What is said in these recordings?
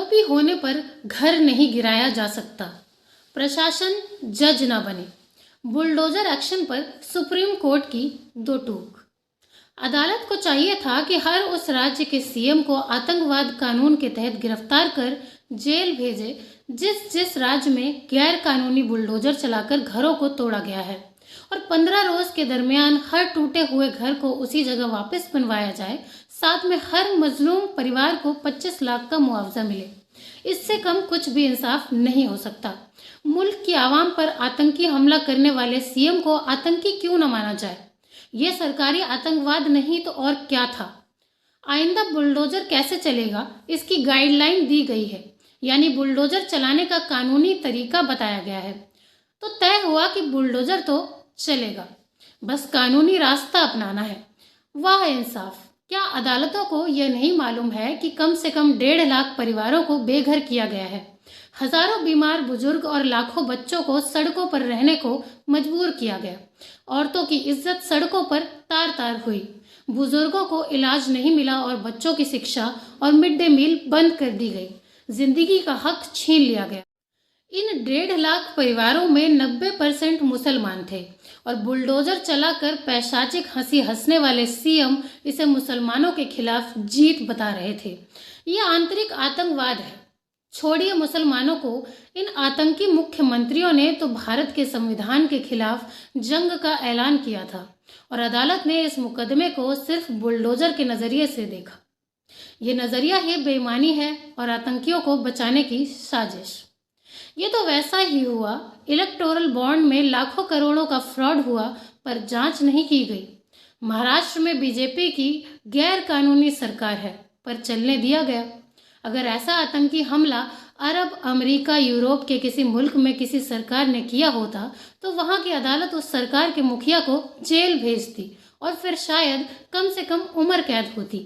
आरोपी होने पर घर नहीं गिराया जा सकता, प्रशासन जज न बने, बुलडोजर एक्शन पर सुप्रीम कोर्ट की दो टूक। अदालत को चाहिए था कि हर उस राज्य के सीएम को आतंकवाद कानून के तहत गिरफ्तार कर जेल भेजे जिस जिस राज्य में गैर कानूनी बुलडोजर चलाकर घरों को तोड़ा गया है, और 15 रोज के दरमियान हर टूटे हुए घर को उसी जगह वापस बनवाया जाए। साथ में हर मजलूम परिवार को 25 लाख का मुआवजा मिले। इससे कम कुछ भी इंसाफ नहीं हो सकता। मुल्क की आवाम पर आतंकी हमला करने वाले सीएम को आतंकी क्यों न माना जाए? ये सरकारी आतंकवाद नहीं तो और क्या था? आइंदा बुलडोजर कैसे चलेगा, इसकी गाइडलाइन दी गई है, यानी बुलडोजर चलाने का कानूनी तरीका बताया गया है। तो तय हुआ कि बुलडोजर तो चलेगा, बस कानूनी रास्ता अपनाना है। वाह इंसाफ! क्या अदालतों को यह नहीं मालूम है कि कम से कम 1.5 लाख परिवारों को बेघर किया गया है, हजारों बीमार बुजुर्ग और लाखों बच्चों को सड़कों पर रहने को मजबूर किया गया, औरतों की इज्जत सड़कों पर तार तार हुई, बुजुर्गों को इलाज नहीं मिला और बच्चों की शिक्षा और मिड डे मील बंद कर दी गई, जिंदगी का हक छीन लिया गया। इन 1.5 लाख परिवारों में 90% मुसलमान थे और बुलडोजर चलाकर पैशाचिक हंसी हंसने वाले सीएम इसे मुसलमानों के खिलाफ जीत बता रहे थे। यह आंतरिक आतंकवाद है। छोड़िए मुसलमानों को, इन आतंकी मुख्यमंत्रियों ने तो भारत के संविधान के खिलाफ जंग का ऐलान किया था और अदालत ने इस मुकदमे को सिर्फ बुलडोजर के नजरिए से देखा। ये नजरिया ही बेईमानी है और आतंकियों को बचाने की साजिश। ये तो वैसा ही हुआ, इलेक्टोरल बॉन्ड में लाखों करोड़ों का फ्रॉड हुआ पर जांच नहीं की गई। महाराष्ट्र में बीजेपी की गैर कानूनी सरकार है पर चलने दिया गया। अगर ऐसा आतंकी हमला अरब, अमेरिका, यूरोप के किसी मुल्क में किसी सरकार ने किया होता तो वहां की अदालत उस सरकार के मुखिया को जेल भेजती और फिर शायद कम से कम उम्र कैद होती।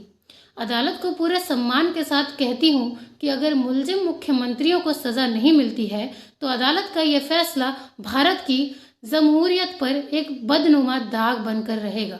अदालत को पूरे सम्मान के साथ कहती हूँ कि अगर मुलजिम मुख्यमंत्रियों को सजा नहीं मिलती है तो अदालत का यह फैसला भारत की जमहूरियत पर एक बदनुमा दाग बनकर रहेगा।